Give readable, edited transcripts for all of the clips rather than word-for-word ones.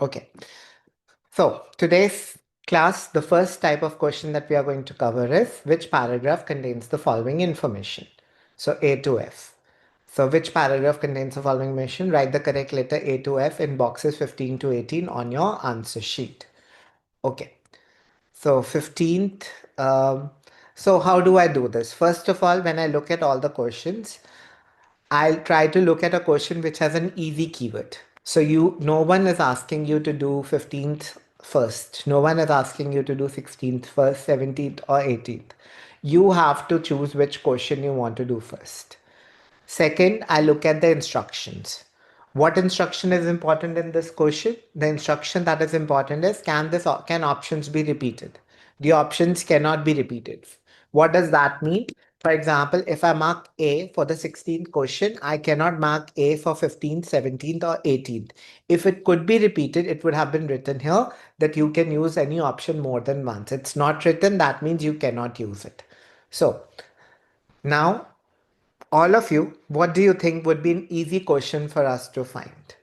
Okay. So today's class, the first type of question that we are going to cover is which paragraph contains the following information? So A to F. So which paragraph contains the following information? Write the correct letter A to F in boxes 15 to 18 on your answer sheet. Okay. So 15th. So how do I do this? First of all, when I look at all the questions, I'll try to look at a question which has an easy keyword. So no one is asking you to do 15th first. No one is asking you to do 16th first, 17th or 18th. You have to choose which question you want to do first. Second, I look at the instructions. What instruction is important in this question? The instruction that is important is can options be repeated? The options cannot be repeated. What does that mean? For example, if I mark A for the 16th question, I cannot mark A for 15th, 17th or 18th. If it could be repeated, it would have been written here that you can use any option more than once. It's not written, that means you cannot use it. So now all of you, what do you think would be an easy question for us to find?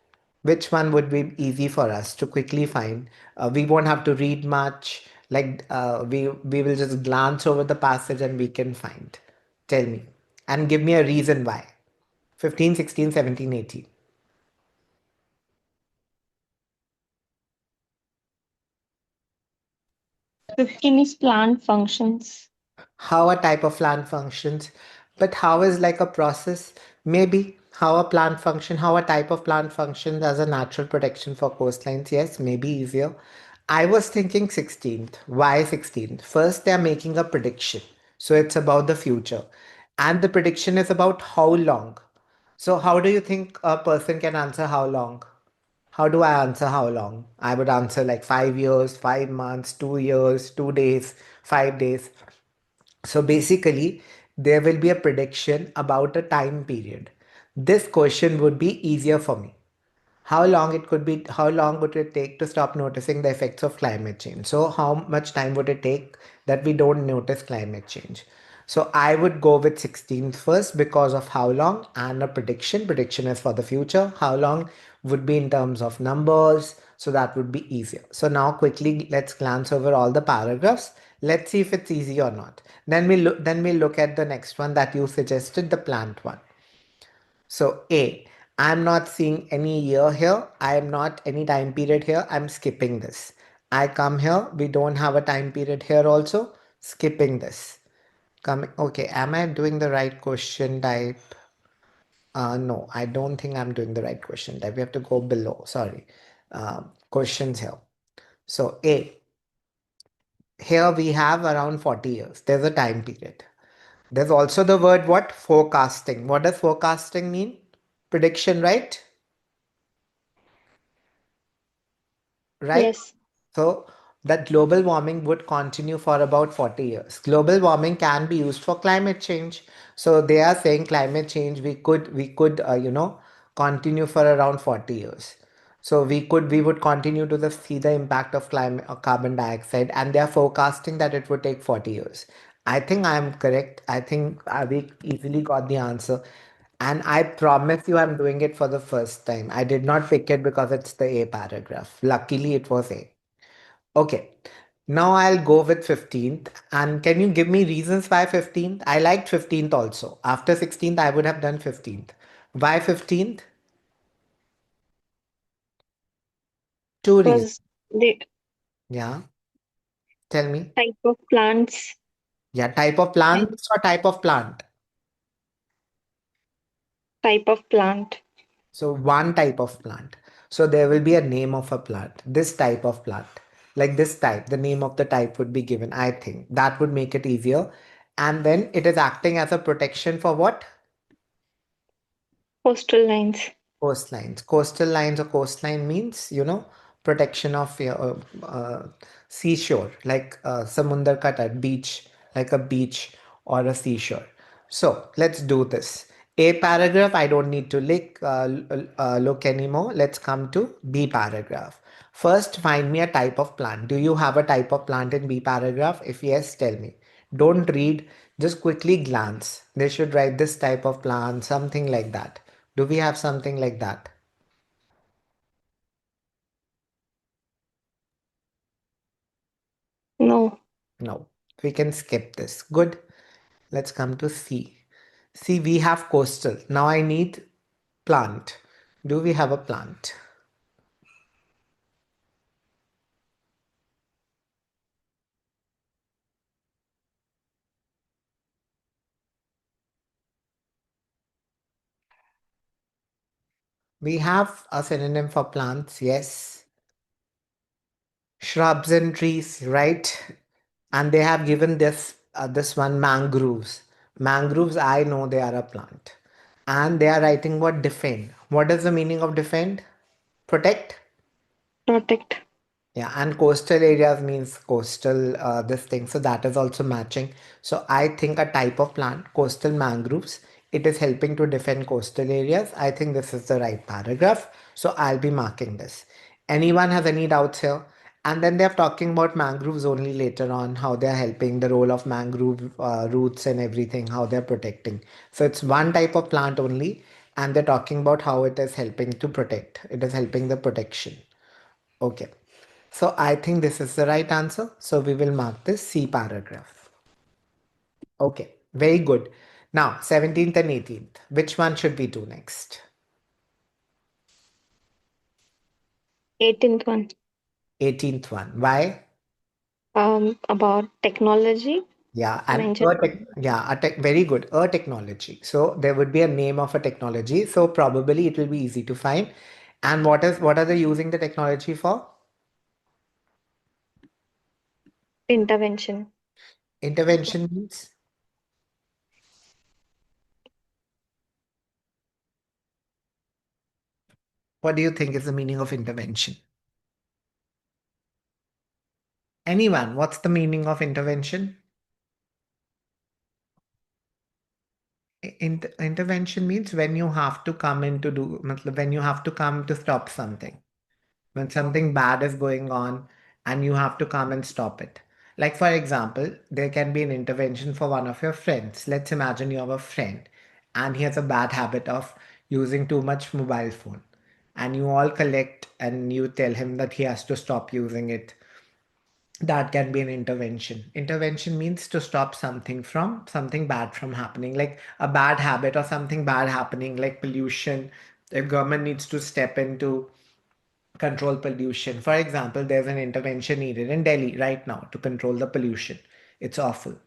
Which one would be easy for us to quickly find? We won't have to read much. We will just glance over the passage and we can find. Tell me and give me a reason why. 15, 16, 17, 18. 15 is plant functions. How a type of plant functions, but how is like a process, maybe how a plant function, how a type of plant functions as a natural protection for coastlines. Yes, maybe easier. I was thinking 16th. Why 16th? First, they're making a prediction. So it's about the future. And the prediction is about how long. So how do you think a person can answer how long? How do I answer how long? I would answer like 5 years, 5 months, 2 years, 2 days, 5 days. So basically, there will be a prediction about a time period. This question would be easier for me. How long would it take to stop noticing the effects of climate change? So how much time would it take that we don't notice climate change? So I would go with 16th first because of how long and a prediction. Prediction is for the future. How long would be in terms of numbers. So that would be easier. So now quickly let's glance over all the paragraphs. Let's see if it's easy or not. Then we look at the next one that you suggested, the plant one. So A, I'm not seeing any year here. I am not any time period here. I'm skipping this. I come here. We don't have a time period here also. Skipping this. Coming. Okay. Am I doing the right question type? No, I don't think I'm doing the right question type. We have to go below. Sorry. Questions here. So A, here we have around 40 years. There's a time period. There's also the word what? Forecasting. What does forecasting mean? Prediction, right? Right? Yes. So that global warming would continue for about 40 years. Global warming can be used for climate change. So they are saying climate change we could continue for around 40 years. So we would continue to see the impact of climate carbon dioxide, and they are forecasting that it would take 40 years. I think I am correct. I think we easily got the answer. And I promise you, I'm doing it for the first time. I did not pick it because it's the A paragraph. Luckily, it was A. Okay. Now I'll go with 15th. And can you give me reasons why 15th? I liked 15th also. After 16th, I would have done 15th. Why 15th? Two reasons. Because the Yeah. Tell me. type of plants Yeah. Type of and plants or type of plant? type of plant. So one type of plant. So there will be a name of a plant. This type of plant. Like this type, the name of the type would be given. I think that would make it easier. And then it is acting as a protection for what? Coastal lines. Coastlines. Coastal lines or coastline means, protection of seashore, like samundar ka tat, beach, like a beach or a seashore. So let's do this. A paragraph, I don't need to look anymore. Let's come to B paragraph. First, find me a type of plant. Do you have a type of plant in B paragraph? If yes, tell me. Don't read, just quickly glance. They should write this type of plant, something like that. Do we have something like that? No. No, we can skip this. Good. Let's come to C. See, we have coastal. Now I need plant. Do we have a plant? We have a synonym for plants, yes. Shrubs and trees, right? And they have given this one mangroves. Mangroves, I know they are a plant. And they are writing what defend. What is the meaning of defend? Protect? Protect. Yeah, and coastal areas means coastal this thing. So that is also matching. So I think a type of plant, coastal mangroves, it is helping to defend coastal areas. I think this is the right paragraph. So I'll be marking this. Anyone has any doubts here? And then they're talking about mangroves only later on, how they're helping, the role of mangrove roots and everything, how they're protecting. So it's one type of plant only, and they're talking about how it is helping to protect. It is helping the protection. Okay. So I think this is the right answer. So we will mark this C paragraph. Okay, very good. Now, 17th and 18th. Which one should we do next? 18th one. 18th one. Why? About technology. Yeah, and Mention. yeah, very good. A technology. So there would be a name of a technology. So probably it will be easy to find. And what are they using the technology for? Intervention. Intervention means, what do you think is the meaning of intervention? Anyone, what's the meaning of intervention? Intervention means when you have to come in to do, matlab when you have to come to stop something. When something bad is going on and you have to come and stop it. Like, for example, there can be an intervention for one of your friends. Let's imagine you have a friend and he has a bad habit of using too much mobile phone. And you all collect and you tell him that he has to stop using it. That can be an intervention. Intervention means to stop something bad from happening, like a bad habit or something bad happening, like pollution. The government needs to step in to control pollution. For example, there's an intervention needed in Delhi right now to control the pollution. It's awful.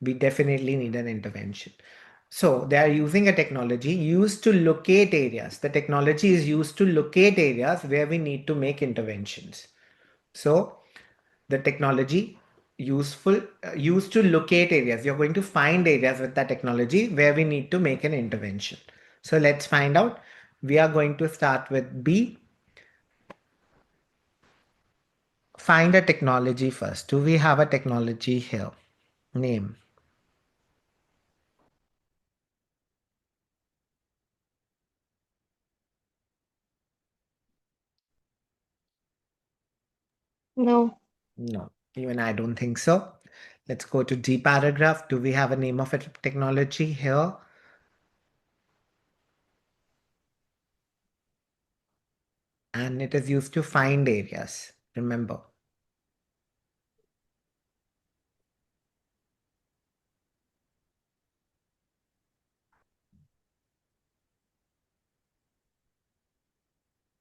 We definitely need an intervention. So they are using a technology used to locate areas. The technology is used to locate areas where we need to make interventions. So the technology used to locate areas. You're going to find areas with that technology where we need to make an intervention. So let's find out. We are going to start with B. Find a technology first. Do we have a technology here? Name. No. No, even I don't think so. Let's go to D paragraph. Do we have a name of a technology here? And it is used to find areas. Remember.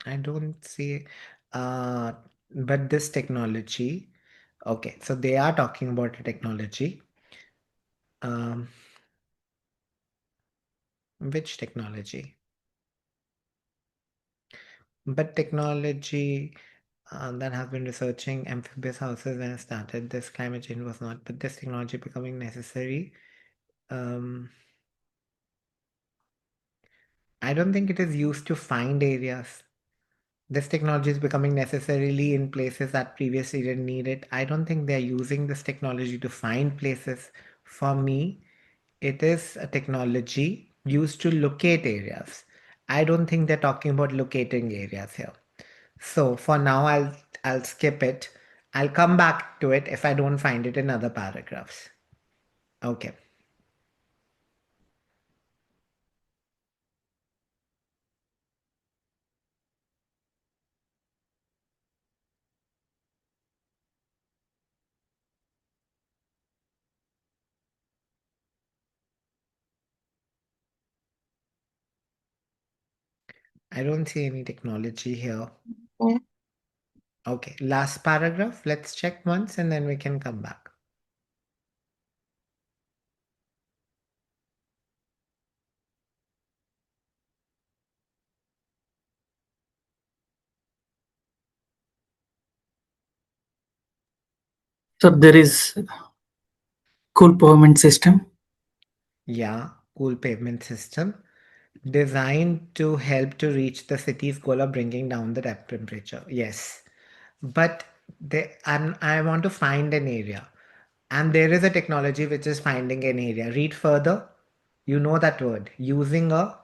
I don't see, uh, but this technology. Okay, so they are talking about a technology. Um, which technology? But technology that has been researching amphibious houses and started this climate change was not, but this technology becoming necessary. Um, I don't think it is used to find areas. This technology is becoming necessarily in places that previously didn't need it. I don't think they're using this technology to find places. For me, it is a technology used to locate areas. I don't think they're talking about locating areas here. So for now, I'll skip it. I'll come back to it if I don't find it in other paragraphs. Okay. I don't see any technology here. No. Okay, last paragraph. Let's check once and then we can come back. So there is cool pavement system. Yeah, cool pavement system designed to help to reach the city's goal of bringing down the temperature. Yes, but I want to find an area, and there is a technology which is finding an area. Read further. You know that word. Using a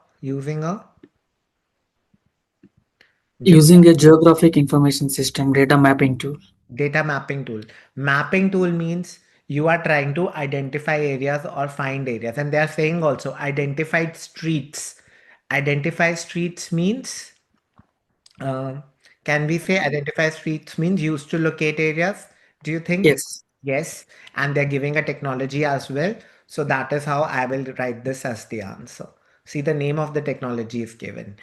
Using a geographic information system data mapping tool. data mapping tool. Mapping tool means you are trying to identify areas or find areas, and they are saying also identified streets. Identify streets means, uh, can we say identify streets means used to locate areas? Do you think? Yes. Yes. And they're giving a technology as well. So that is how I will write this as the answer. See, the name of the technology is given,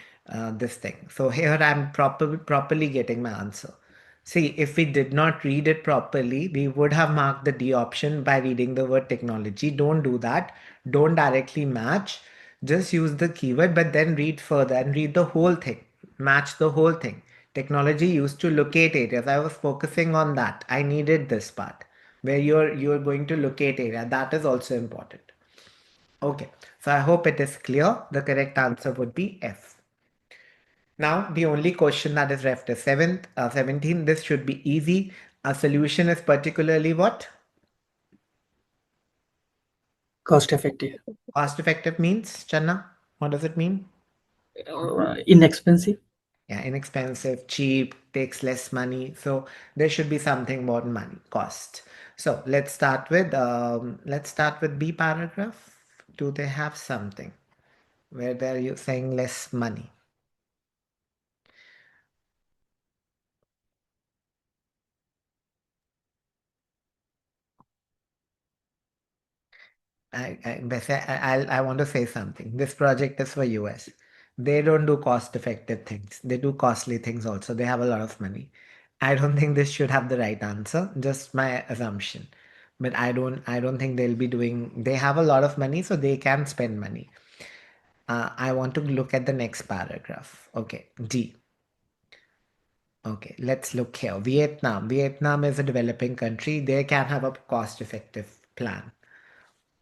this thing. So here I'm properly getting my answer. See, if we did not read it properly, we would have marked the D option by reading the word technology. Don't do that. Don't directly match. Just use the keyword, but then read further and read the whole thing. Match the whole thing. Technology used to locate areas. I was focusing on that. I needed this part where you're going to locate area. That is also important. Okay. So I hope it is clear. The correct answer would be F. Now, the only question that is left is 17. This should be easy. A solution is particularly what? Cost effective. Cost effective means, Channa? What does it mean? Inexpensive. Yeah, inexpensive, cheap, takes less money. So there should be something about money, cost. So let's start with B paragraph. Do they have something where they're saying less money? I want to say something. This project is for US. They don't do cost effective things. They do costly things also. They have a lot of money. I don't think this should have the right answer. Just my assumption. But I don't think they'll be doing, they have a lot of money, so they can spend money. I want to look at the next paragraph. Okay, D. Okay, let's look here. Vietnam. Vietnam is a developing country. They can have a cost effective plan.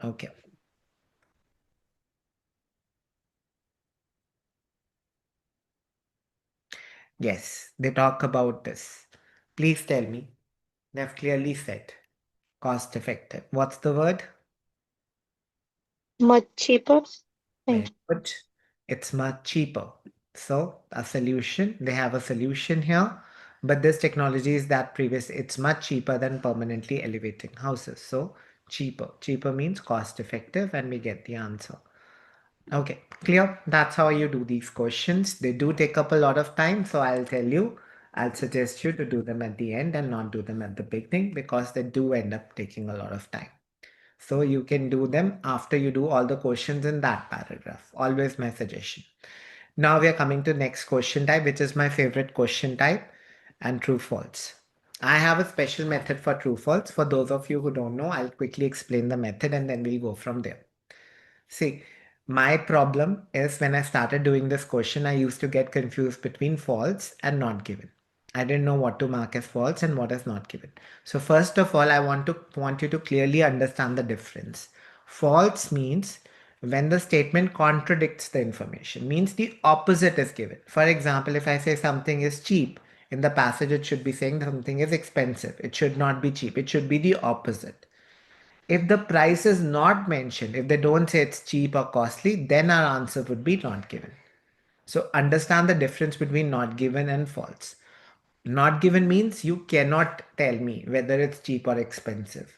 Okay. Yes, they talk about this. Please tell me. They've clearly said cost effective. What's the word? Much cheaper. Very Thank you. good. It's much cheaper. So, a solution, they have a solution here, but this technology is that previous, it's much cheaper than permanently elevating houses. So, cheaper. Cheaper means cost effective, and we get the answer. Okay, clear. That's how you do these questions. They do take up a lot of time, so I'll suggest you to do them at the end and not do them at the beginning because they do end up taking a lot of time. So you can do them after you do all the questions in that paragraph. Always my suggestion. Now we are coming to next question type, which is my favorite question type, and true false. I have a special method for true false. For those of you who don't know, I'll quickly explain the method and then we'll go from there. See, my problem is when I started doing this question, I used to get confused between false and not given. I didn't know what to mark as false and what is not given. So first of all, I want you to clearly understand the difference. False means when the statement contradicts the information, means the opposite is given. For example, if I say something is cheap, in the passage it should be saying something is expensive. It should not be cheap. It should be the opposite. If the price is not mentioned, if they don't say it's cheap or costly, then our answer would be not given. So understand the difference between not given and false. Not given means you cannot tell me whether it's cheap or expensive.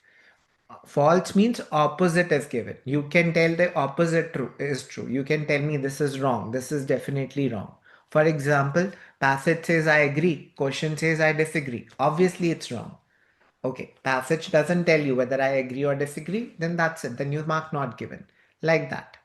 False means opposite is given. You can tell the opposite true is true. You can tell me this is wrong. This is definitely wrong. For example, passage says I agree. Question says I disagree. Obviously it's wrong. Okay, passage doesn't tell you whether I agree or disagree, then that's it. Then you mark not given. Like that.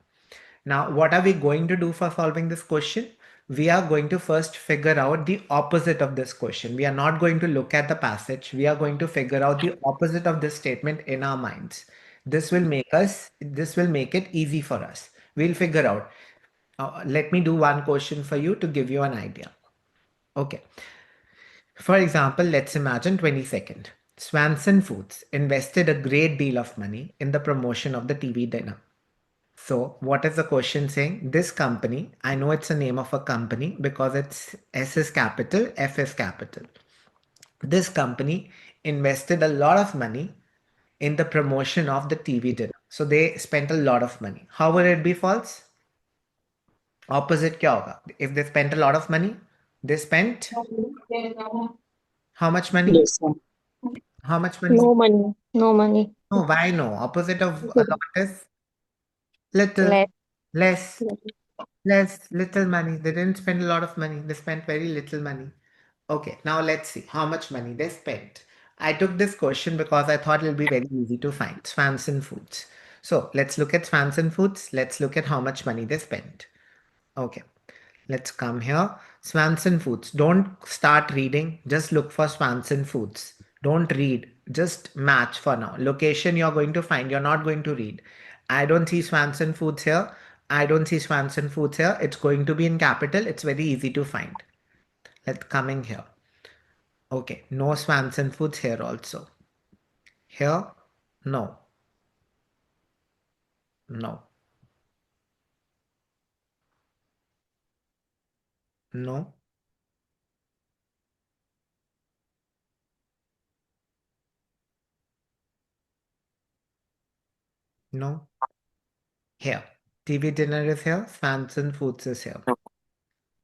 Now, what are we going to do for solving this question? we are going to first figure out the opposite of this question. We are not going to look at the passage. We are going to figure out the opposite of this statement in our minds. This will make it easy for us. We'll figure out. Let me do one question for you to give you an idea. Okay. For example, let's imagine 22nd. Swanson Foods invested a great deal of money in the promotion of the TV dinner. So, what is the question saying? This company, I know it's a name of a company because it's S is capital, F is capital. This company invested a lot of money in the promotion of the TV dinner. So, they spent a lot of money. How would it be false? Opposite क्या होगा? If they spent a lot of money, they spent how much money? Less than. How much money? No money. No money. No, why no? Opposite of a lot is little, Less. less. Less, little money. They didn't spend a lot of money. They spent very little money. Okay, now let's see how much money they spent. I took this question because I thought it'll be very easy to find. Swanson Foods. So let's look at Swanson Foods. Let's look at how much money they spent. Okay, let's come here. Swanson Foods. Don't start reading. Just look for Swanson Foods. Don't read. Just match for now. Location you're going to find. You're not going to read. I don't see Swanson Foods here. I don't see Swanson Foods here. It's going to be in capital. It's very easy to find. Let's coming here. Okay, no Swanson Foods here also. Here, no. No. No. No. Here. TV dinner is here. Swanson Foods is here. No.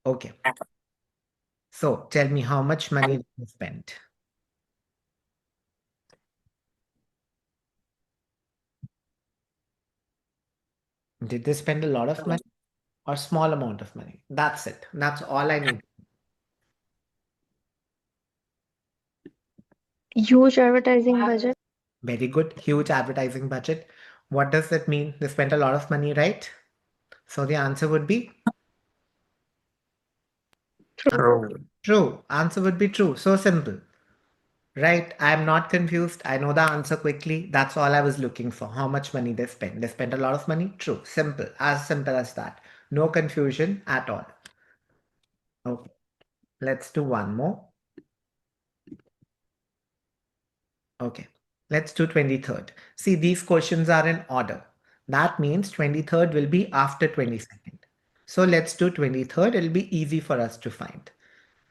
Okay. So tell me how much money did you spend? Did they spend a lot of money or small amount of money? That's it. That's all I need. Huge advertising budget. Very good. Huge advertising budget. What does that mean? They spent a lot of money, right? So the answer would be True. true. Answer would be true. So simple. Right. I'm not confused. I know the answer quickly. That's all I was looking for. How much money they spent. They spent a lot of money. True. Simple. As simple as that. No confusion at all. Okay. Let's do one more. Okay. Let's do 23rd. See, these questions are in order. That means 23rd will be after 22nd. So let's do 23rd. It'll be easy for us to find.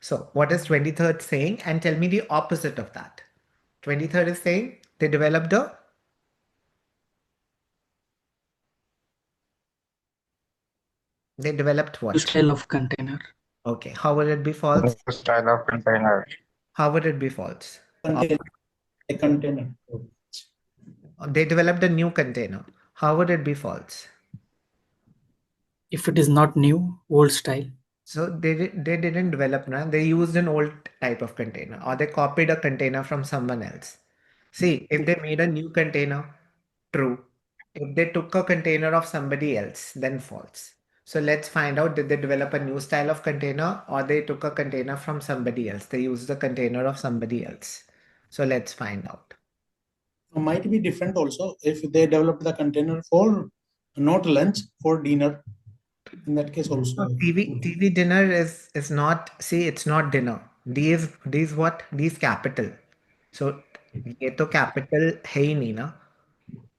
So what is 23rd saying? And tell me the opposite of that. 23rd is saying they developed a they developed New what? style of container. Okay, how would it be false? New style of container. How would it be false? Container, a container. They developed a new container. How would it be false? If it is not new, old style. So they didn't develop now. They used an old type of container or they copied a container from someone else. See, if they made a new container, true. If they took a container of somebody else, then false. So let's find out, did they develop a new style of container or they took a container from somebody else? They used the container of somebody else. So let's find out. Might be different also if they developed the container for not lunch, for dinner. In that case also. TV dinner is not, see, it's not dinner. These what? These capital. So ये तो capital है ही नहीं ना.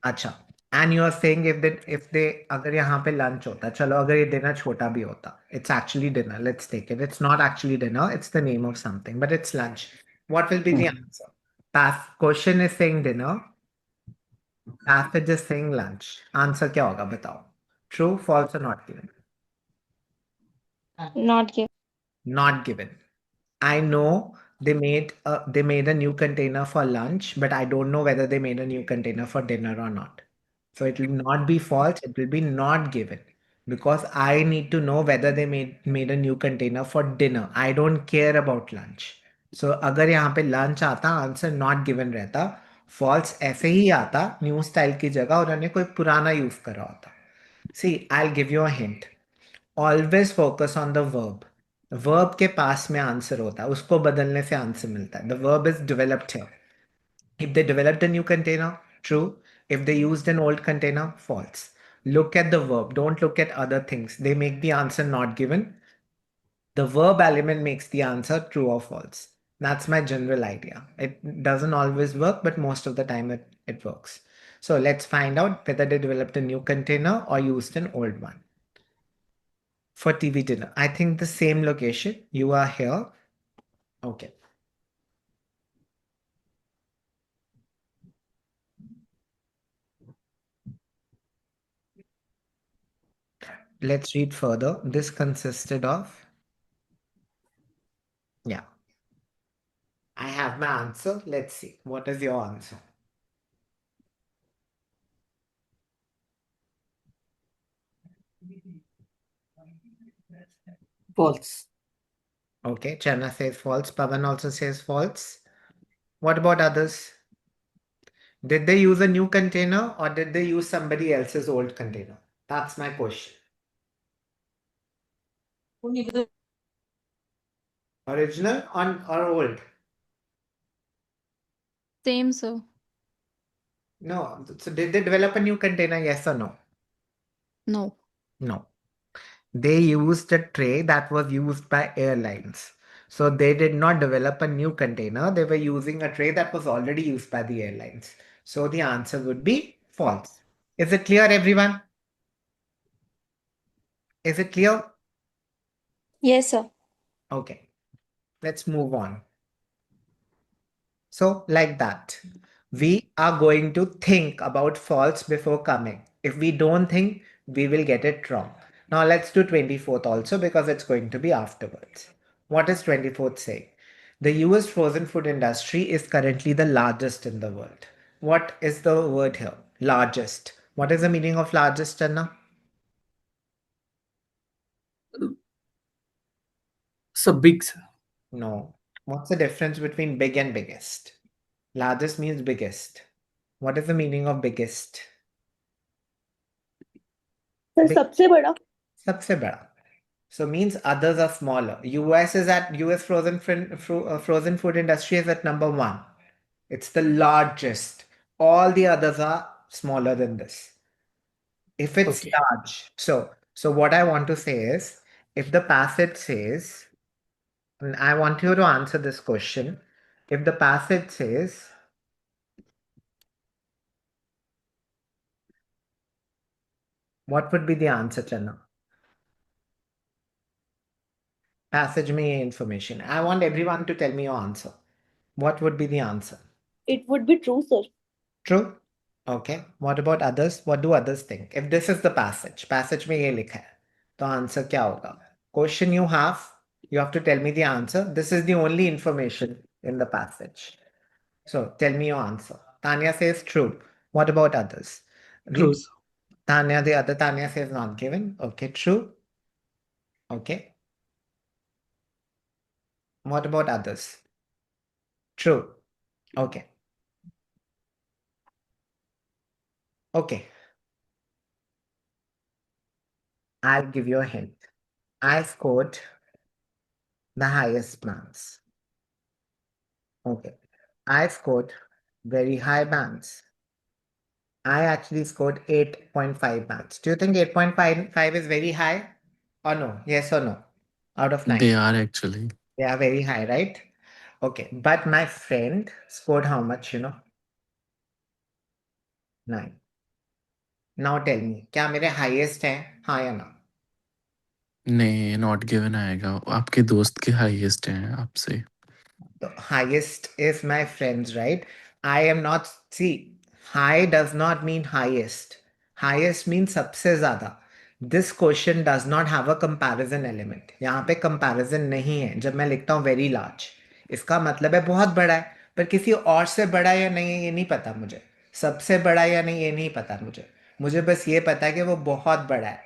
अच्छा. And you are saying if they अगर यहाँ पे lunch होता, चलो अगर ये dinner छोटा भी होता, it's actually dinner. Let's take it. It's not actually dinner. It's the name of something, but it's lunch. What will be the answer? Question is saying dinner. Passage is saying lunch. Answer क्या होगा बताओ? True, false or not given? Not given. Not given. I know they made a new container for lunch, but I don't know whether they made a new container for dinner or not. So it will not be false, it will be not given because I need to know whether they made a new container for dinner. I don't care about lunch. So अगर यहाँ पे lunch आता answer not given रहता false ऐसे ही आता new style की जगह उन्होंने कोई पुराना यूज करा होता. See, I'll give you a hint. Always focus on the verb. Verb के पास में आंसर होता है, उसको बदलने से आंसर मिलता है. The verb is developed here. If they developed a new container, true. If they used an old container, false. Look at the verb. Don't look at other things. They make the answer not given. The verb element makes the answer true or false. That's my general idea. It doesn't always work, but most of the time it works. So let's find out whether they developed a new container or used an old one. For TV dinner, I think the same location. You are here. Okay. Let's read further. This consisted of, yeah. I have my answer. Let's see. What is your answer? False. Okay, Channa says false. Pavan also says false. What about others? Did they use a new container or did they use somebody else's old container? That's my question. Original or old? Same, sir. No. So did they develop a new container? Yes or no? No. No. They used a tray that was used by airlines. So they did not develop a new container. They were using a tray that was already used by the airlines. So the answer would be false. Is it clear, everyone? Is it clear? Yes, sir. Okay. Let's move on. So like that, we are going to think about false before coming. If we don't think, we will get it wrong. Now let's do 24th also because it's going to be afterwards. What is 24th saying? The US frozen food industry is currently the largest in the world. What is the word here? Largest. What is the meaning of largest, Anna? So big, sir. No. What's the difference between big and biggest? Largest means biggest. What is the meaning of biggest? Sir Big- सबसे बड़ा. सबसे बड़ा. So means others are smaller. US frozen food industry is at number 1. It's the largest. All the others are smaller than this. If it's Okay. large, so what I want to say is, if the passage says, and I want you to answer this question. If the passage says, what would be the answer, Channa? Passage में ये information. I want everyone to tell me your answer. What would be the answer? It would be true, sir. True? Okay. What about others? What do others think? If this is the passage में ये लिखा है, तो answer क्या होगा? Question you have to tell me the answer. This is the only information in the passage. So tell me your answer. Tanya says true. What about others? True. Tanya, the other Tanya says not given. Okay, true. Okay. What about others? True. Okay. Okay. I'll give you a hint. I scored the highest marks. Okay. I scored very high bands. I actually scored 8.5 bands. Do you think 8.55 is very high? Or no? Yes or no? Out of 9. They are actually. They are very high, right? Okay. But my friend scored how much, 9. Now tell me, क्या मेरे highest है? हाँ या ना? नहीं, not given आएगा। आपके दोस्त के हाईएस्ट हैं आपसे। The highest is my friends, right? I am not, see, high does not mean highest. Highest means सबसे ज़्यादा. This question does not have a comparison element. यहाँ पे comparison नहीं है. जब मैं लिखता हूँ very large, इसका मतलब है बहुत बड़ा है. पर किसी और से बड़ा या नहीं है ये नहीं पता मुझे. सबसे बड़ा या नहीं ये नहीं पता मुझे. मुझे बस ये पता है कि वो बहुत बड़ा है.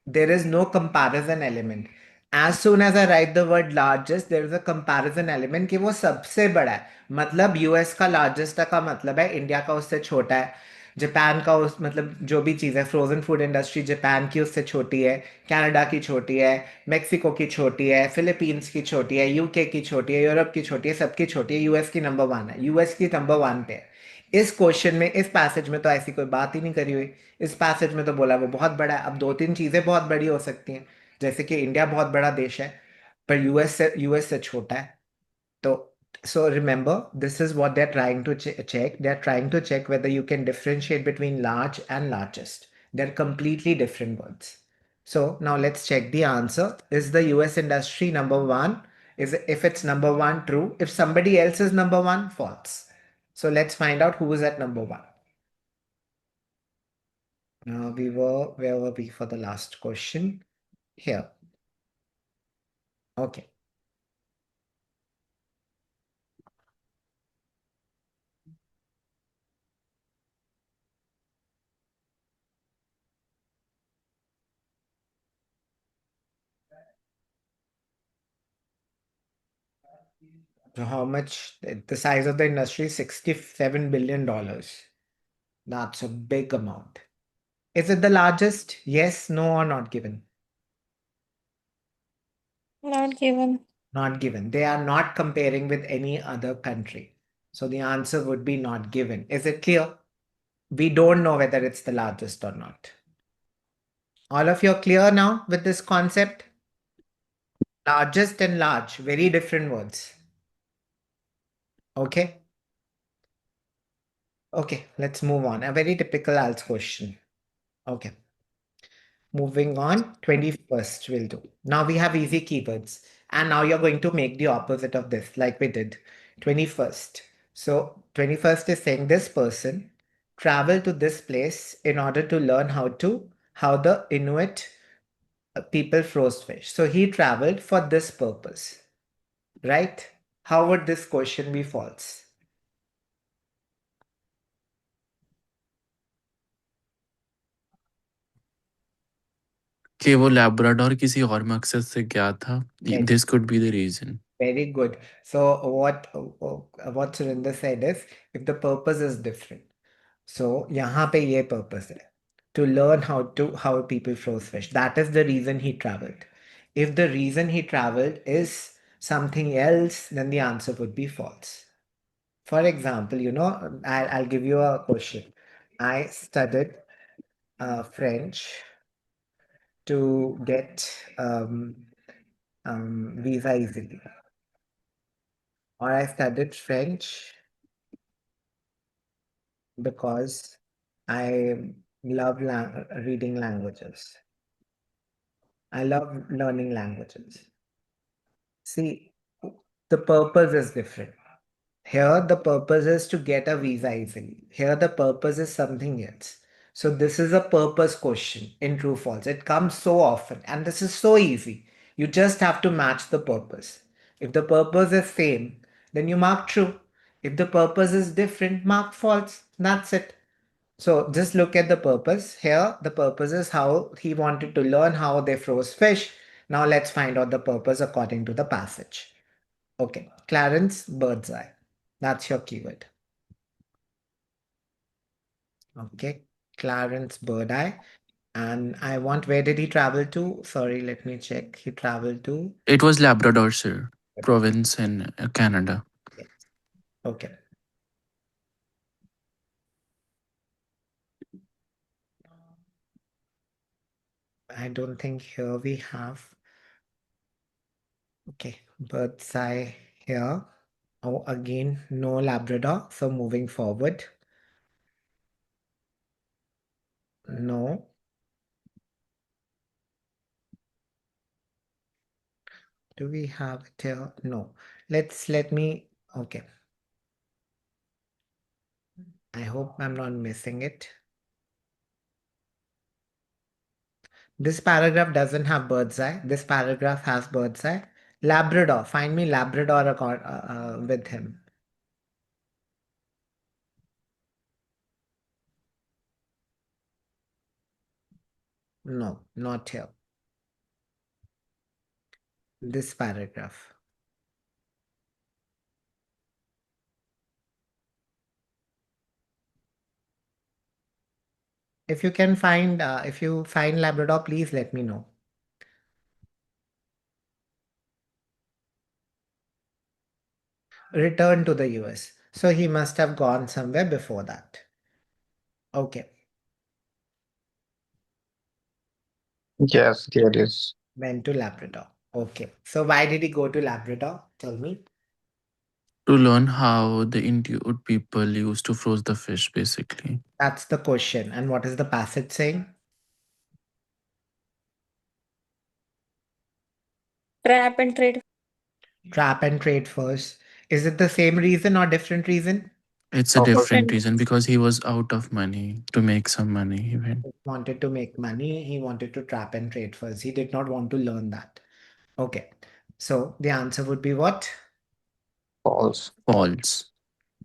There is no comparison element. As soon as I write the word largest, there is a comparison element कि वो सबसे बड़ा है. मतलब यूएस का लार्जेस्ट का मतलब है इंडिया का उससे छोटा है. जापान का उस मतलब जो भी चीज़ है, फ्रोजन फूड इंडस्ट्री जापान की उससे छोटी है, कनाडा की छोटी है, मेक्सिको की छोटी है, फिलीपींस की छोटी है, यूके की छोटी है, यूरोप की छोटी है, सबकी छोटी है, यूएस की नंबर 1 है, यूएस की नंबर 1 पे है। इस क्वेश्चन में, इस पैसेज में तो ऐसी कोई बात ही नहीं करी हुई। इस पैसेज में तो बोला वो बहुत बड़ा है। अब दो तीन चीज़ें बहुत बड़ी हो सकती हैं, जैसे कि इंडिया बहुत बड़ा देश है पर यूएस से छोटा है। तो so remember, this is what they're trying to check. They're trying to check whether you can differentiate between large and largest. They're completely different words. So now let's check the answer. Is the US industry number 1? Is if it's number 1 true? If somebody else is number 1, false. So let's find out who is at number 1. Now where were we for the last question? Here. Okay. So how much the size of the industry is $67 billion. That's a big amount. Is it the largest? Yes, no, or not given? Not given. Not given. They are not comparing with any other country. So the answer would be not given. Is it clear? We don't know whether it's the largest or not. All of you are clear now with this concept? Largest and large, very different words. Okay. Okay, let's move on. A very typical ALS question. Okay. Moving on, 21st we'll do. Now we have easy keywords. And now you're going to make the opposite of this, like we did. 21st. So 21st is saying this person traveled to this place in order to learn how the Inuit people froze fish. So he traveled for this purpose, right? How would this question be false? कि वो Labrador किसी और मकसद से गया था. Very, this could be the reason. very good. So what Surinder said is if the purpose is different. So यहाँ पे ये purpose है to learn how people froze fish. That is the reason he traveled. If the reason he traveled is something else, then the answer would be false. For example, I'll give you a question. I studied French to get visa easily, or I studied French because I love reading languages. I love learning languages. See, the purpose is different. Here, the purpose is to get a visa easily. Here, the purpose is something else. So, this is a purpose question in true false. It comes so often, and this is so easy. You just have to match the purpose. If the purpose is same, then you mark true. If the purpose is different, mark false. That's it. So just look at the purpose. Here, the purpose is how he wanted to learn how they froze fish. Now let's find out the purpose according to the passage. Okay, Clarence Birdseye. That's your keyword. Okay, Clarence Birdeye. And I want, where did he travel to? Sorry, let me check. He traveled to. It was Labrador, sir. Province in Canada. Yes. Okay. I don't think here we have. Okay, Birdseye here. Oh, again, no Labrador. So moving forward. No. Do we have it here? No. Let me, okay. I hope I'm not missing it. This paragraph doesn't have Birdseye. This paragraph has Birdseye. Labrador. Find me Labrador with him. No, not here. This paragraph. If you find Labrador, please let me know. Return to the US. So he must have gone somewhere before that. Okay. Yes, there is. Went to Labrador. Okay. So why did he go to Labrador? Tell me. To learn how the Inuit people used to froze the fish, basically. That's the question. And what is the passage saying? Trap and trade. Trap and trade first. Is it the same reason or different reason? It's a Okay. different Different. reason because he was out of money. To make some money, he went. He wanted to make money. He wanted to trap and trade first. He did not want to learn that. Okay. So the answer would be what? False. False.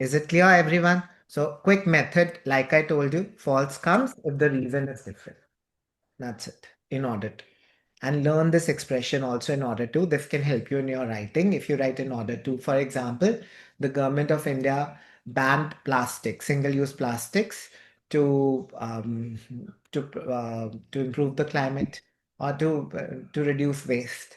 Is it clear, everyone? So quick method, like I told you, false comes if the reason is different. That's it, in order to. And learn this expression also in order to. This can help you in your writing. If you write in order to, for example, the government of India banned plastic, single-use plastics to improve the climate or to reduce waste.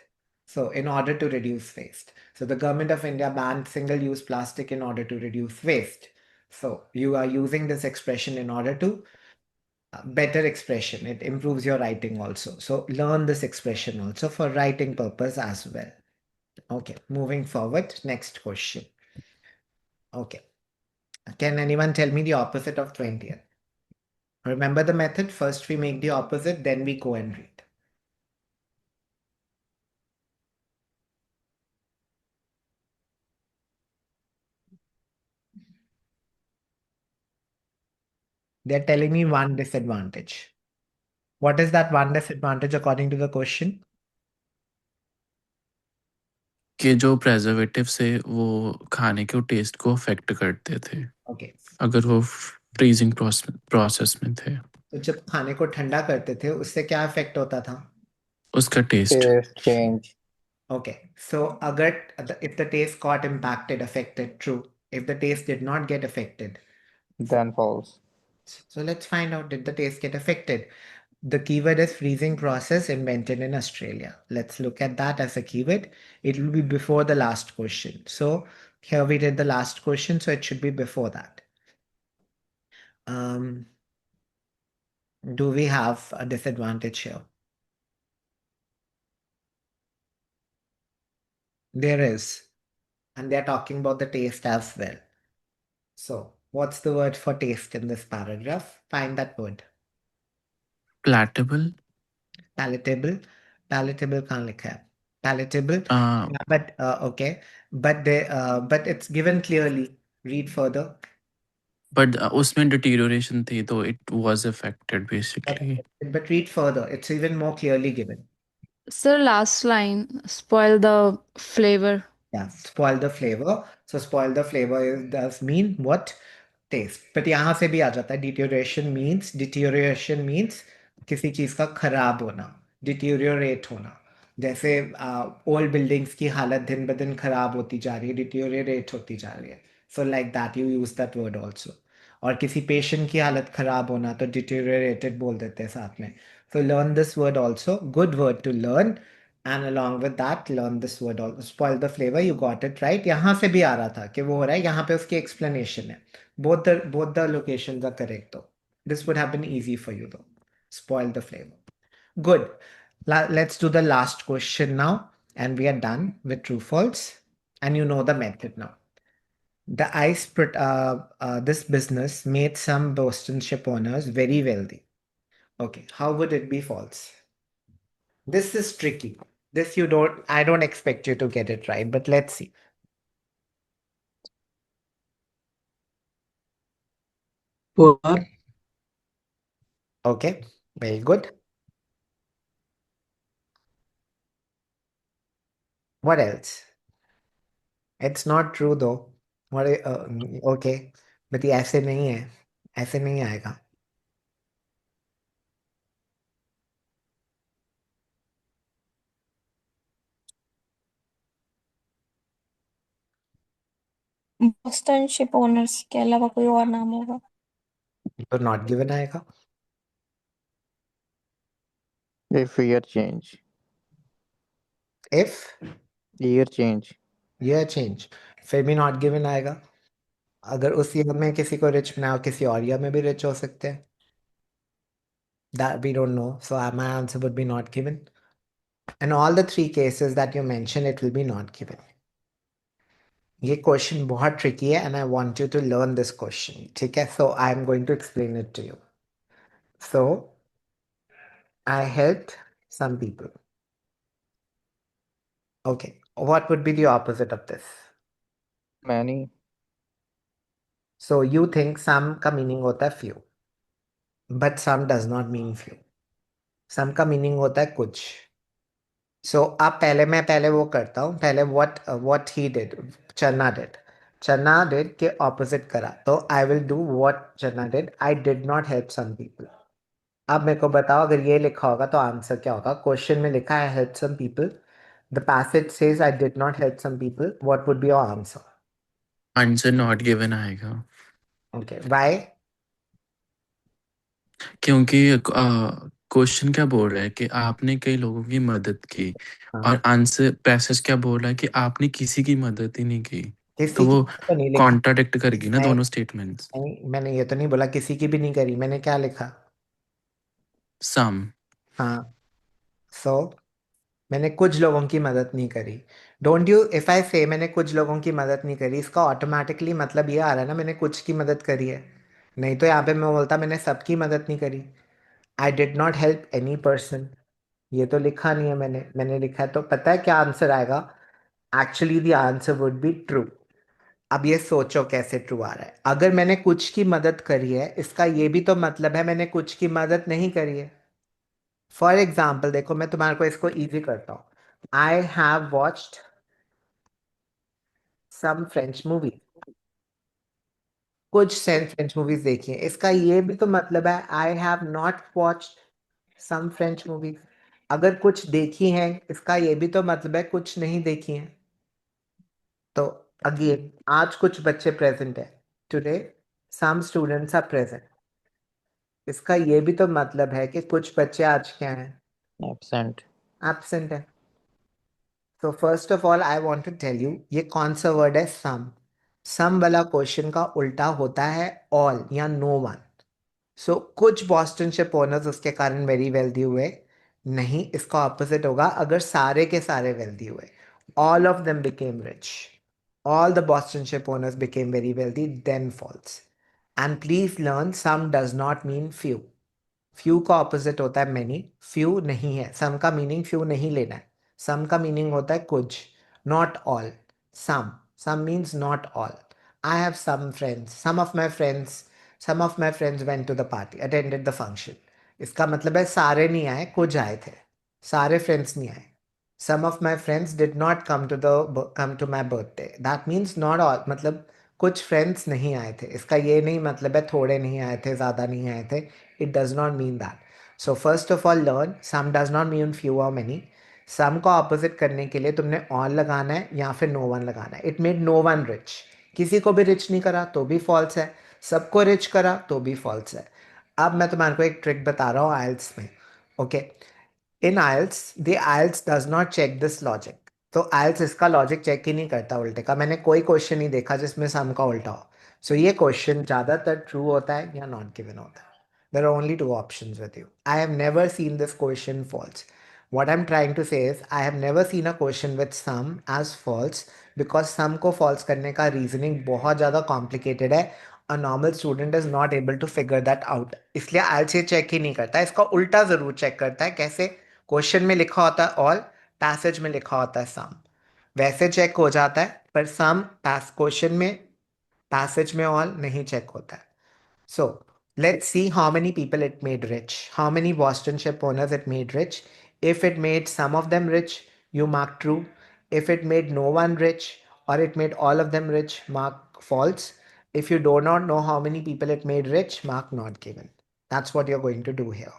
So in order to reduce waste. So the government of India banned single-use plastic in order to reduce waste. So you are using this expression in order to better expression. It improves your writing also. So learn this expression also for writing purpose as well. Okay, moving forward. Next question. Okay. Can anyone tell me the opposite of 20th? Remember the method? First we make the opposite, then we go and read. They're telling me one disadvantage. What is that one disadvantage according to the question? कि जो preservative से वो खाने के test को affect करते थे Okay. अगर वो फ्रीजिंग प्रोसेस में थे तो जब खाने को ठंडा करते थे उससे क्या इफेक्ट होता था? उसका test Taste change. Okay, so if the taste got impacted, affected, true. If the taste did not get affected, Then false. so let's find out, did the taste get affected? The keyword is freezing process invented in Australia. Let's look at that as a keyword. It will be before the last question. So here we did the last question, so it should be before that. Do we have a disadvantage here? There is. And they're talking about the taste as well. So what's the word for taste in this paragraph? Find that word. प्लेटेबल Palatable. Palatable कहाँ लिखा है? Palatable. Yeah, but okay. But it's given clearly. Read further. But उसमें deterioration थी तो it was affected But, basically but read further. It's even more clearly given. Sir, last line, spoil the flavor. Yeah, spoil the flavor. So spoil the flavor does mean what? Taste. But यहाँ से भी आ जाता है deterioration means किसी चीज का खराब होना, deteriorate होना. जैसे ओल्ड बिल्डिंग्स की हालत दिन ब दिन खराब होती जा रही है, डिटियोरिएट होती जा रही है. So like that you use that word also. और किसी पेशेंट की हालत खराब होना तो डिटियोरिएटेड बोल देते हैं साथ में. So learn this word also. Good word to learn. And along with that, learn this word also. Spoil the flavor. You got it right. यहाँ से भी आ रहा था कि वो हो रहा है. यहाँ पे उसकी explanation है. Both the locations are correct though. This would have been easy for you though. Spoil the flavor. Good. Let's do the last question now. And we are done with true false. And you know the method now. This business made some Boston ship owners very wealthy. Okay, how would it be false? This is tricky. I don't expect you to get it right, but let's see. Poor. Okay, very good. What else? It's not true though. Okay, but ये ऐसे नहीं आएगा. Boston ship owners के अलावा कोई और नाम होगा? तो not given आएगा. If year change. If Year change. year change, फिर भी not given आएगा. अगर उस ईयर में किसी को रिच बनाओ, किसी और ईयर में भी रिच हो सकते हैं. That we don't know. So my answer would be not given. In all the three cases that you mentioned, it will be not given. ये क्वेश्चन बहुत ट्रिकी है and I want you to learn this question. ठीक है? So I am going to explain it to you. So I helped some people. Okay. What would be the opposite of this? Many. So you think some का meaning होता है few. But some does not mean few. Some का meaning होता है कुछ. So अब मैं पहले वो करता हूँ. पहले what he did. Channa did के opposite करा. तो I will do what Channa did. I did not help some people. अब मेरे को बताओ अगर ये लिखा होगा तो आंसर क्या होगा. क्वेश्चन में लिखा है help some people. The passage says I did not help some people. What would be your answer? Answer not given आएगा Okay. Why? क्योंकि क्वेश्चन क्या बोल रहा है कि आपने कई लोगों की मदद की हाँ. और आंसर पैसेज क्या बोल रहा है कि आपने किसी की मदद ही नहीं की किसी तो की वो तो नहीं लिखा. कॉन्ट्राडिक्ट करेगी ना नहीं, दोनों स्टेटमेंट्स नहीं, मैंने ये तो नहीं बोला किसी की भी नहीं करी. मैंने क्या लिखा? सम हाँ. So मैंने कुछ लोगों की मदद नहीं करी. डोंट यू इफ आई से मैंने कुछ लोगों की मदद नहीं करी, इसका ऑटोमेटिकली मतलब ये आ रहा है ना मैंने कुछ की मदद करी है. नहीं तो यहाँ पे मैं बोलता मैंने सबकी मदद नहीं करी. I did not help any person. ये तो लिखा नहीं है मैंने लिखा है. तो पता है क्या आंसर आएगा? Actually the answer would be true. अब ये सोचो कैसे ट्रू आ रहा है. अगर मैंने कुछ की मदद करी है इसका ये भी तो मतलब है मैंने कुछ की मदद नहीं करी है. फॉर एग्जाम्पल देखो मैं तुम्हारे को इसको इजी करता हूँ. I have watched some French movie. कुछ फ्रेंच मूवीज देखी है. इसका ये भी तो मतलब है I have not watched some French movies. अगर कुछ देखी है इसका ये भी तो मतलब है कुछ नहीं देखी है. तो अगेन आज कुछ बच्चे प्रेजेंट है. Today some students are present. इसका ये भी तो मतलब है कि कुछ बच्चे आज क्या हैं? Absent. एब्सेंट है. तो first of all I want to tell you ये कौन सा वर्ड है? सम वाला क्वेश्चन का उल्टा होता है ऑल या नो वन. सो कुछ बॉस्टन शिप ओनर्स उसके कारण वेरी वेल्दी हुए. नहीं, इसका ऑपोजिट होगा. अगर सारे के सारे वेल्दी हुए, all of them became rich, all the Boston ship owners became very wealthy, then false. And please learn, some does not mean few. Few का ऑपोजिट होता है मेनी. फ्यू नहीं है. सम का मीनिंग फ्यू नहीं लेना है. सम का मीनिंग होता है कुछ. Not all. Some. Some means not all. I have some friends. Some of my friends went to the party, attended the function. इसका मतलब है सारे नहीं आए, कुछ आए थे. सारे फ्रेंड्स नहीं आए. Some of my friends did not come to my birthday. That means not all. मतलब कुछ फ्रेंड्स नहीं आए थे. इसका ये नहीं मतलब है थोड़े नहीं आए थे, ज़्यादा नहीं आए थे. It does not mean that. So first of all learn some does not mean few or many. Some को opposite करने के लिए तुमने all लगाना है या फिर no one लगाना है. It made no one rich. किसी को भी rich नहीं करा तो भी false है. सबको rich करा तो भी false है. अब मैं तुम्हारे को एक ट्रिक बता रहा हूँ IELTS में. Okay. In IELTS, the IELTS does not check this logic. तो IELTS इसका लॉजिक चेक ही नहीं करता उल्टे का. मैंने कोई क्वेश्चन नहीं देखा जिसमें सम का उल्टा हो. सो ये क्वेश्चन ज़्यादातर ट्रू होता है या नॉट गिवन होता है. There are only two options with you. I have never seen this question false. What I'm trying to say is I have never seen a question with sum as false because sum को false करने का reasoning बहुत ज़्यादा complicated है. A normal student is not able to figure that out. इसलिए IELTS ये check ही नहीं करता. इसका उल्टा ज़रूर चेक करता है. कैसे? क्वेश्चन में लिखा होता है ऑल, पैसेज में लिखा होता है सम. वैसे चेक हो जाता है पर सम क्वेश्चन में, पैसेज में ऑल नहीं चेक होता है. So let's see how many people it made rich. How many Boston ship owners it made rich. If it made some of them rich, you mark true. If it made no one rich or it made all of them rich, mark false. If you do not know how many people it made rich, mark not given. That's what you're going to do here.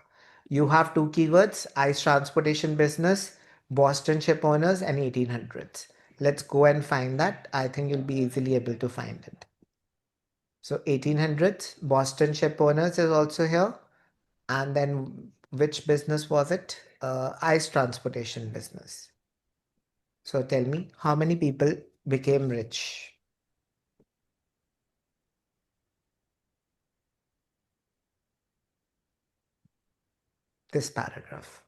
You have two keywords: ice transportation business, Boston ship owners, and 1800s. Let's go and find that. I think you'll be easily able to find it. So 1800s, Boston ship owners is also here. And then which business was it? ice transportation business. So tell me, how many people became rich? This paragraph.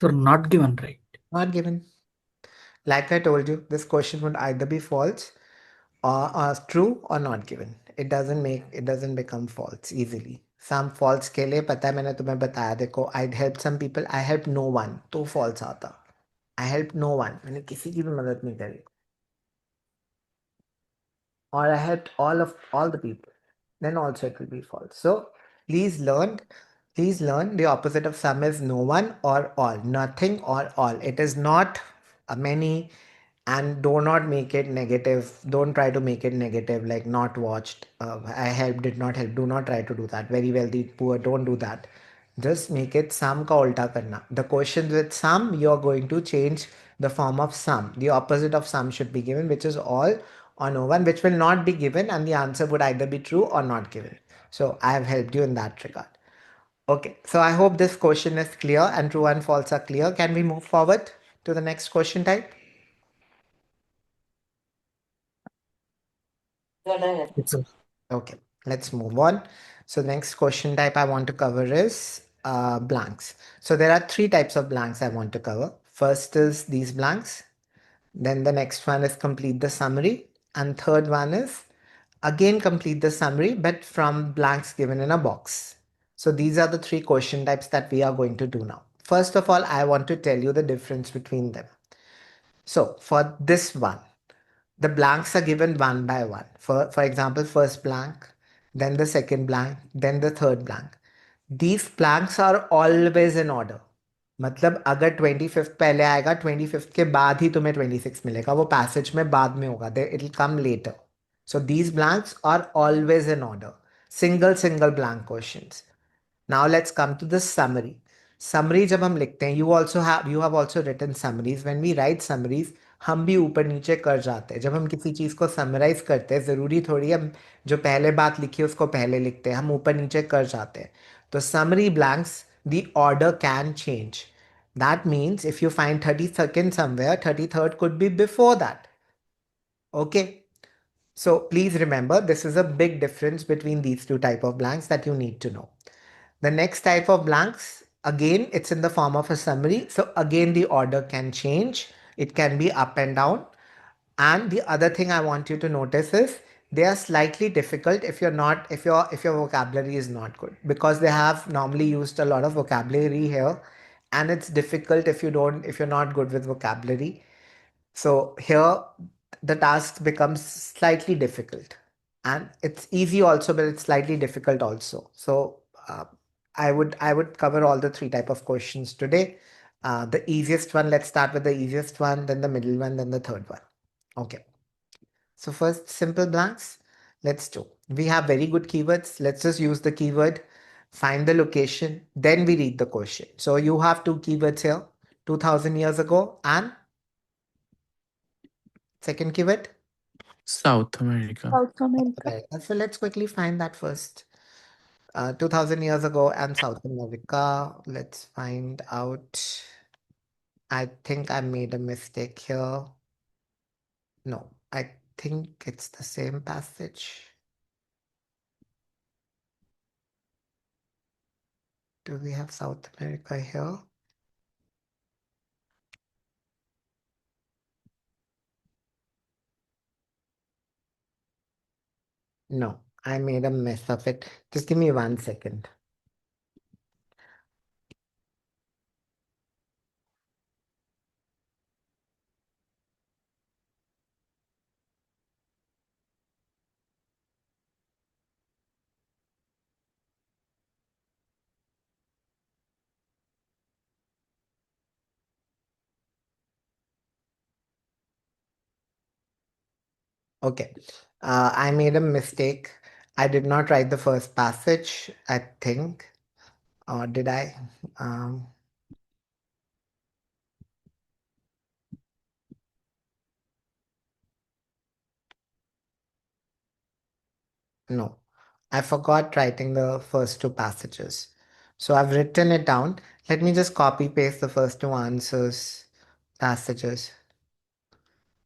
So not given, right? Not given. Like I told you, this question would either be false or true or not given. It doesn't become false easily. Some false के लिए पता है मैंने तुम्हें बताया देखो I'd help some people I help no one तो false आता I help no one मैंने किसी की भी मदद नहीं करी or I helped all the people then also it will be false. So please learn the opposite of some is no one or all, nothing or all. It is not a many, and do not make it negative. Don't try to make it negative like not watched. I helped, did not help. Do not try to do that. Very wealthy, poor, don't do that. Just make it sum ka ulta karna. The questions with sum, you're going to change the form of sum. The opposite of sum should be given, which is all or no one, which will not be given, and the answer would either be true or not given. So I have helped you in that regard. Okay, so I hope this question is clear and true and false are clear. Can we move forward to the next question type? Yes, sir. Okay, let's move on. So the next question type I want to cover is blanks. So there are three types of blanks I want to cover. First is these blanks. Then the next one is complete the summary. And third one is again complete the summary, but from blanks given in a box. So these are the three question types that we are going to do now. First of all, I want to tell you the difference between them. So for this one, the blanks are given one by one. For example, first blank, then the second blank, then the third blank. These blanks are always in order. मतलब अगर 25th पहले आएगा 25th के बाद ही तुम्हें 26 मिलेगा वो passage में बाद में होगा it will come later so these blanks are always in order single blank questions now let's come to the summary summary जब हम लिखते हैं you have also written summaries when we write summaries हम भी ऊपर नीचे कर जाते हैं जब हम किसी चीज़ को समराइज करते हैं ज़रूरी थोड़ी हम जो पहले बात लिखी है उसको पहले लिखते हैं हम ऊपर नीचे कर जाते हैं तो summary blanks the order can change that means if you find 32nd somewhere 33rd could be before that okay so please remember this is a big difference between these two type of blanks that you need to know the next type of blanks, again, it's in the form of a summary. So again, the order can change. It can be up and down. And the other thing I want you to notice is they are slightly difficult if you're not, if your vocabulary is not good because they have normally used a lot of vocabulary here. And it's difficult if you're not good with vocabulary. So here the task becomes slightly difficult and it's easy also, but it's slightly difficult also. So I would cover all the three type of questions today. The easiest one, let's start with the easiest one, then the middle one, then the third one. Okay. So first simple blanks, let's do. We have very good keywords. Let's just use the keyword, find the location, then we read the question. So you have two keywords here, 2000 years ago and second keyword. South America. South America. Okay, so let's quickly find that first. 2000 years ago and South America. Let's find out. I think I made a mistake here. No, I think it's the same passage. Do we have South America here? No, I made a mess of it. Just give me 1 second. Okay, I made a mistake. I did not write the first passage, I think. Or did I? Um, No, I forgot writing the first two passages. So I've written it down. Let me just copy paste the first two answers, passages,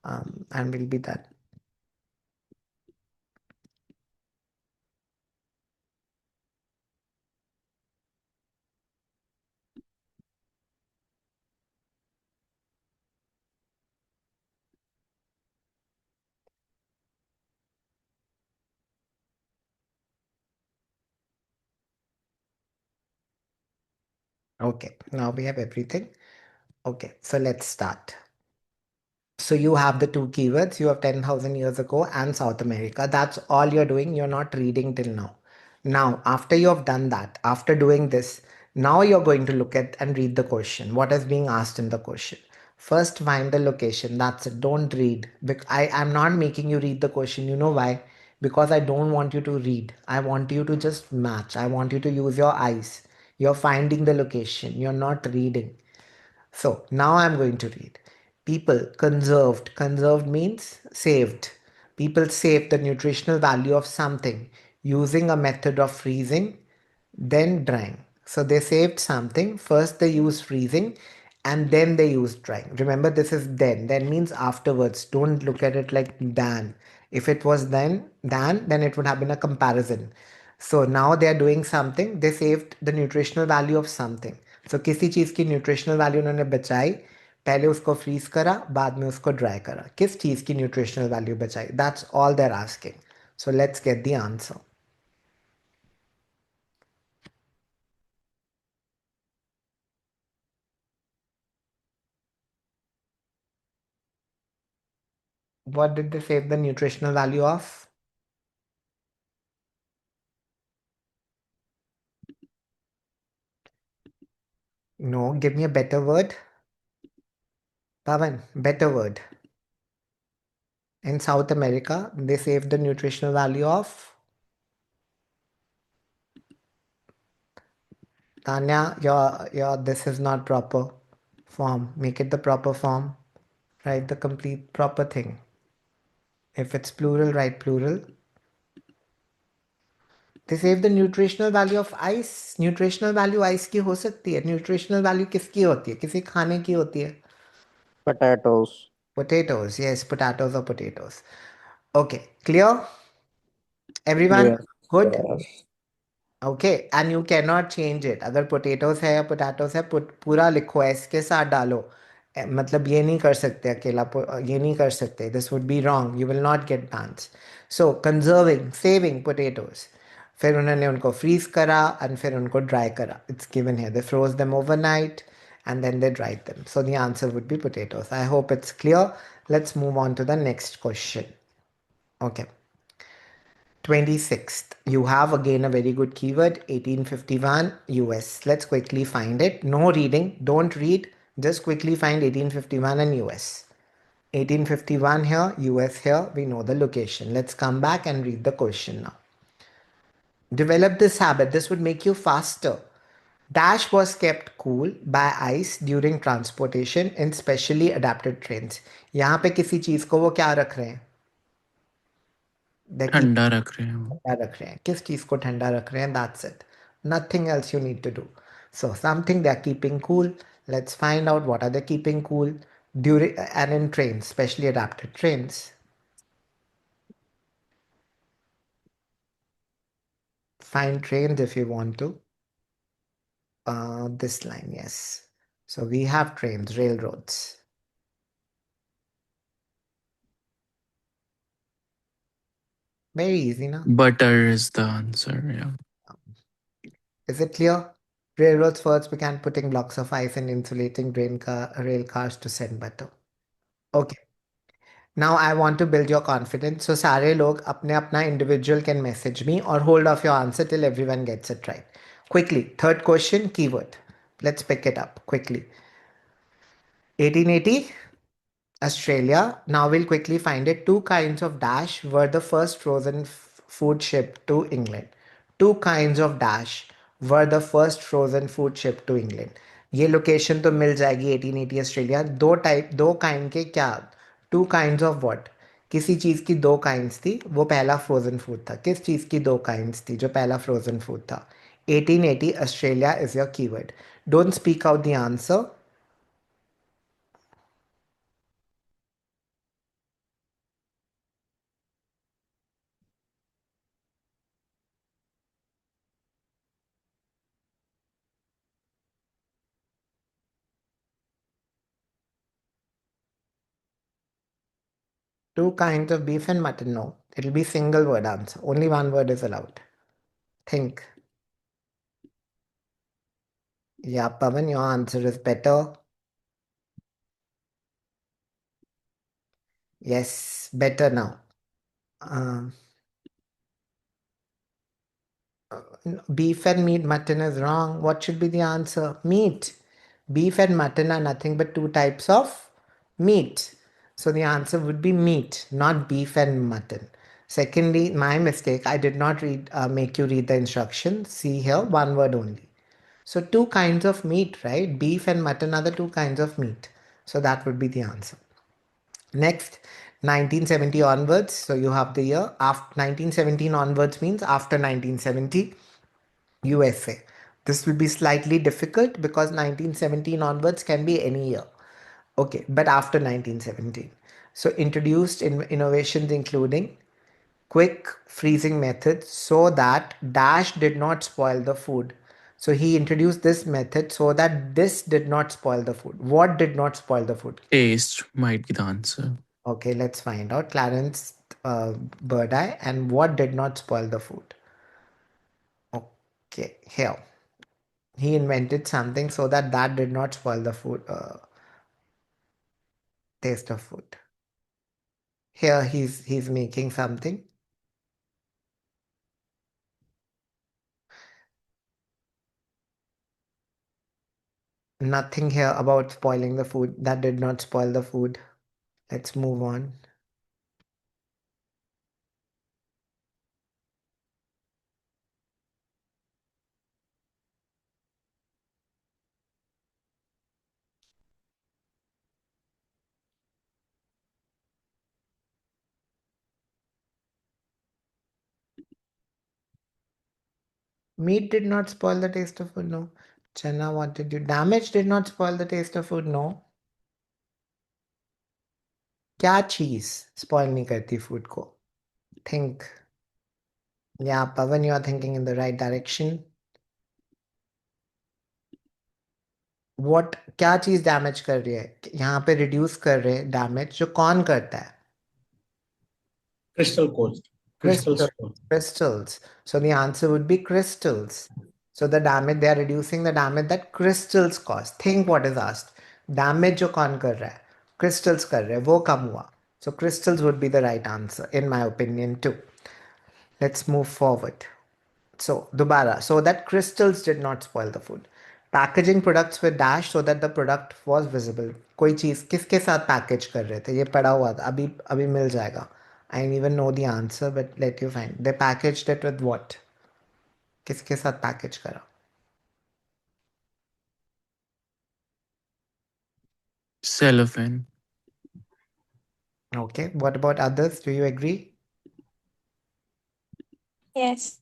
and we'll be done. Okay, now we have everything. Okay, so let's start. So you have the two keywords, you have 10,000 years ago and South America. That's all you're doing. You're not reading till now. Now, after you have done that, after doing this, now you're going to look at and read the question. What is being asked in the question? First, find the location. That's it. Don't read. I am not making you read the question. You know why? Because I don't want you to read. I want you to just match. I want you to use your eyes. You're finding the location. You're not reading. So now I'm going to read. People conserved. Conserved means saved. People saved the nutritional value of something using a method of freezing, then drying. So they saved something. First they used freezing and then they used drying. Remember, this is then. Then means afterwards. Don't look at it like then. If it was then it would have been a comparison. So now they are doing something. They saved the nutritional value of something. So किसी चीज की nutritional value उन्होंने बचाई, पहले उसको freeze करा, बाद में उसको ड्राई करा. किस चीज की न्यूट्रिशनल वैल्यू बचाई? That's all they're asking. So let's get the answer. What did they save the nutritional value of? No, give me a better word. Pavan, better word. In South America, they saved the nutritional value of. Tanya, your this is not proper form. Make it the proper form. Write the complete proper thing. If it's plural, write plural. They save the nutritional value of ice. Nutritional value ice की हो सकती है. Nutritional value किसकी होती है? किसी खाने की होती है. Potatoes. Potatoes. Yes, potatoes or potatoes. Okay, clear? Everyone? Yes. Good? Yes. Okay and you can not change it. अगर पोटेटोस है या पोटैटोस है, पूरा लिखो, एस के साथ डालो. मतलब ये नहीं कर सकते अकेला, ये नहीं कर सकते. This would be wrong. You will not get bans. So conserving, saving potatoes. फिर उन्होंने उनको फ्रीज करा एंड फिर उनको ड्राई करा. It's given here. They froze them overnight and then they dried them. So the answer would be potatoes. I hope it's clear. Let's move on to the next question. Okay. 26th. You have again a very good keyword, 1851 US. Let's quickly find it. No reading. Don't read. Just quickly find 1851 and US. 1851 here, US here. We know the location. Let's come back and read the question now. Develop this habit. This would make you faster. Dash was kept cool by ice during transportation in specially adapted trains. यहाँ पे किसी चीज को वो क्या रख रहे हैं? They're keeping ठंडा रख रहे हैं वो. ठंडा रख रहे हैं. किस चीज को ठंडा रख रहे हैं? That's it. Nothing else you need to do. So something they're keeping cool. Let's find out what are they keeping cool during and in trains, specially adapted trains. Find trains if you want to. This line, yes. So we have trains, railroads. Very easy now. Butter is the answer. Yeah. Is it clear? Railroads first began putting blocks of ice and insulating rail cars to send butter. Okay. Now I want to build your confidence. So सारे लोग अपने अपना individual can message me or hold off your answer till everyone gets it right. Quickly, third question, keyword. Let's pick it up quickly. 1880, Australia. Now we'll quickly find it. Two kinds of dash were the first frozen food shipped to England. Two kinds of dash were the first frozen food shipped to England. ये location तो मिल जाएगी 1880 Australia. दो type, दो kind के क्या? Two kinds of what? किसी चीज की दो काइंड्स थी, वो पहला फ्रोजन फूड था। किस चीज की दो काइंड्स थी जो पहला फ्रोजन फूड था? 1880 Australia is your keyword. Don't speak out the answer. Two kinds of beef and mutton. No, it'll be single word answer. Only one word is allowed. Think. Yeah, Pavan, your answer is better. Yes, better now. Um, Beef and meat, mutton is wrong. What should be the answer? Meat. Beef and mutton are nothing but two types of meat. So the answer would be meat, not beef and mutton. Secondly, my mistake, I did not make you read the instructions. See here, one word only. So two kinds of meat, right? Beef and mutton are the two kinds of meat. So that would be the answer. Next, 1970 onwards. So you have the year after 1917 onwards means after 1970. USA. This will be slightly difficult because 1917 onwards can be any year. Okay, but after 1917. So introduced in innovations including quick freezing methods so that dash did not spoil the food. So he introduced this method so that this did not spoil the food. What did not spoil the food? Taste might be the answer. Okay, let's find out. Clarence Bird Eye. And what did not spoil the food? Okay, here. He invented something so that that did not spoil the food taste of food. Here he's making something. Nothing here about spoiling the food. That did not spoil the food. Let's move on. Meat did not spoil the taste of food. No. Chana, what did you? Damage did not spoil the taste of food. No. क्या चीज spoil नहीं करती food को? Think. Yeah, Pavan, you are thinking in the right direction. What क्या चीज damage कर रही है? यहाँ पे रिड्यूस कर रहे हैं डैमेज जो कौन करता है? Crystal coast. Crystal Crystals. stone. Crystals. So the answer would be crystals. So the damage, they are reducing the damage that crystals cause. Think what is asked. Damage जो कौन कर रहा है? Crystals कर रहे हैं, वो कम हुआ. So crystals would be the right answer in my opinion too. Let's move forward. So Dubara, so that crystals did not spoil the food. Packaging products with dash so that the product was visible. कोई चीज किसके साथ package कर रहे थे? ये पड़ा हुआ था, अभी अभी मिल जाएगा. I don't even know the answer, but let you find. They packaged it with what? किसके साथ पैकेज करा? Cellophane. Okay. What about others? Do you agree? Yes.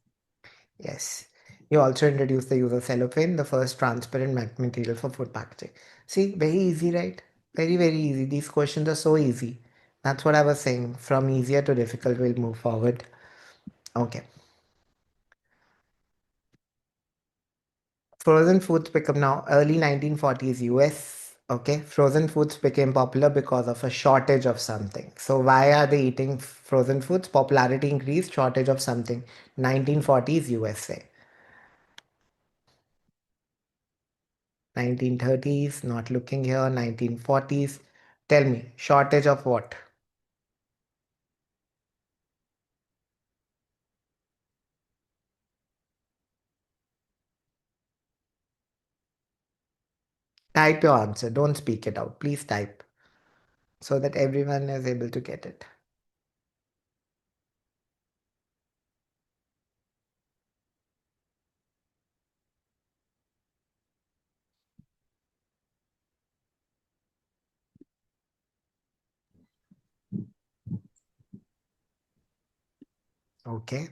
Yes. You also introduced the use of cellophane, the first transparent material for food packaging. See, very easy, right? Very, very easy. These questions are so easy. That's what I was saying. From easier to difficult, we'll move forward. Okay. Frozen foods become now early 1940s US. Okay. Frozen foods became popular because of a shortage of something. So why are they eating frozen foods? Popularity increased, shortage of something. 1940s USA. 1930s, not looking here, 1940s. Tell me, shortage of what? Type your answer. Don't speak it out. Please type so that everyone is able to get it. Okay.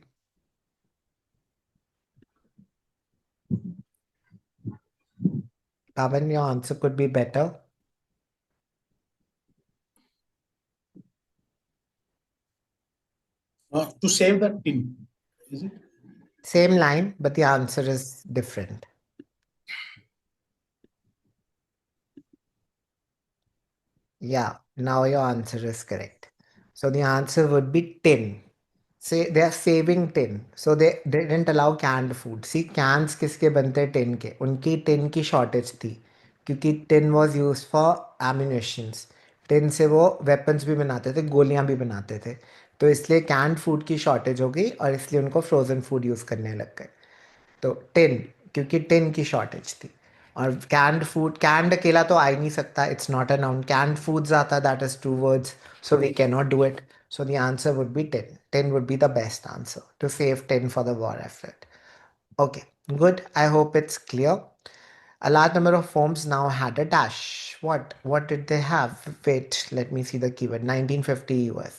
Pavan, your answer could be better. To save the tin, is it? Same line, but the answer is different. Yeah, now your answer is correct. So the answer would be tin. Say they are saving tin. So they didn't allow canned food. See, cans किसके बनते हैं tin के? उनकी tin की shortage थी. क्योंकि tin was used for ammunitions. tin से वो weapons भी बनाते थे, गोलियां भी बनाते थे. तो इसलिए canned food की shortage हो गई और इसलिए उनको frozen food use करने लग गए. तो टिन, क्योंकि टिन की शॉर्टेज थी. और कैंड फूड, कैंड अकेला तो आ ही नहीं सकता, it's not a noun. Canned foods आता, that is two words, so we can not do it. So the answer would be 10. 10 would be the best answer to save 10 for the war effort. Okay, good. I hope it's clear. A large number of firms now had a dash. What did they have? Wait, let me see the keyword. 1950 US.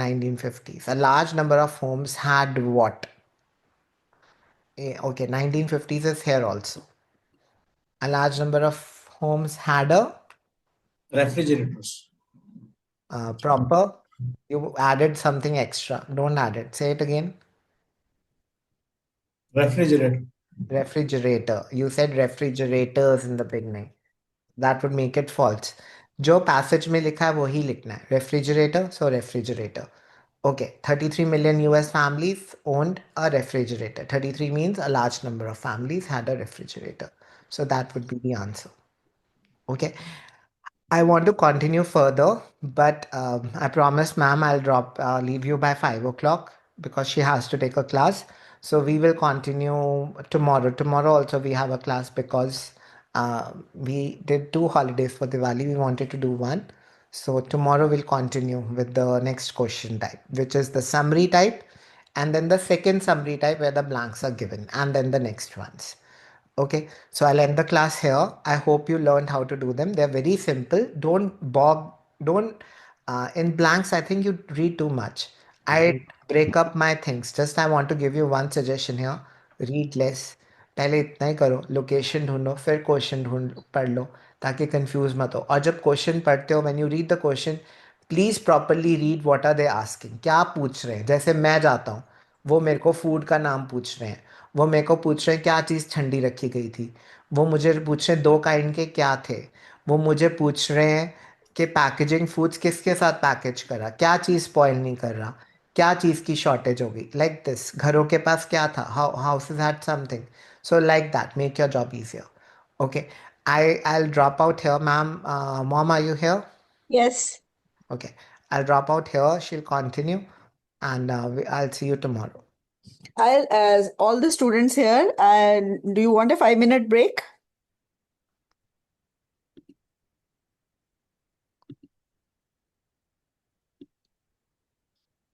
1950s. A large number of homes had what? Okay, 1950s is here also. A large number of homes had a Refrigerators. proper. You added something extra. Don't add it. Say it again. Refrigerator. Refrigerator. You said refrigerators in the beginning. That would make it false. जो passage में लिखा है वही लिखना है. Refrigerator, so refrigerator. Okay, 33 million US families owned a refrigerator. 33 means a large number of families had a refrigerator. So that would be the answer. Okay. I want to continue further, but I promised ma'am I'll leave you by 5 o'clock because she has to take a class. So we will continue tomorrow. Tomorrow also we have a class because we did 2 holidays for Diwali. We wanted to do one. So tomorrow we'll continue with the next question type, which is the summary type, and then the second summary type where the blanks are given, and then the next ones. Okay, so I'll end the class here. I hope you learned how to do them. They're very simple. Don't in blanks, I think you read too much. I break up my things. Just I want to give you one suggestion here. Read less. पहले इतना ही करो, location ढूंढो, फिर question ढूंढ पढ़ लो, ताकि confuse मत हो. और जब क्वेश्चन पढ़ते हो, when you read the question, please properly read what are they asking. क्या पूछ रहे हैं? जैसे मैं जाता हूँ, वो मेरे को फूड का नाम पूछ रहे हैं, वो मेरे को पूछ रहे हैं क्या चीज़ ठंडी रखी गई थी, वो मुझे पूछ रहे हैं 2 काइंड के क्या थे, वो मुझे पूछ रहे हैं कि पैकेजिंग फूड्स किसके साथ पैकेज करा, क्या चीज़ स्पॉइल नहीं कर रहा, क्या चीज़ की शॉर्टेज होगी. लाइक दिस, घरों के पास क्या था, houses had something. So like that make your job easier. Okay, I'll drop out here, ma'am. Mom, are you here? Yes. Okay, I'll drop out here. She'll continue, and I'll see you tomorrow. I'll as all the students here, and do you want a 5-minute break?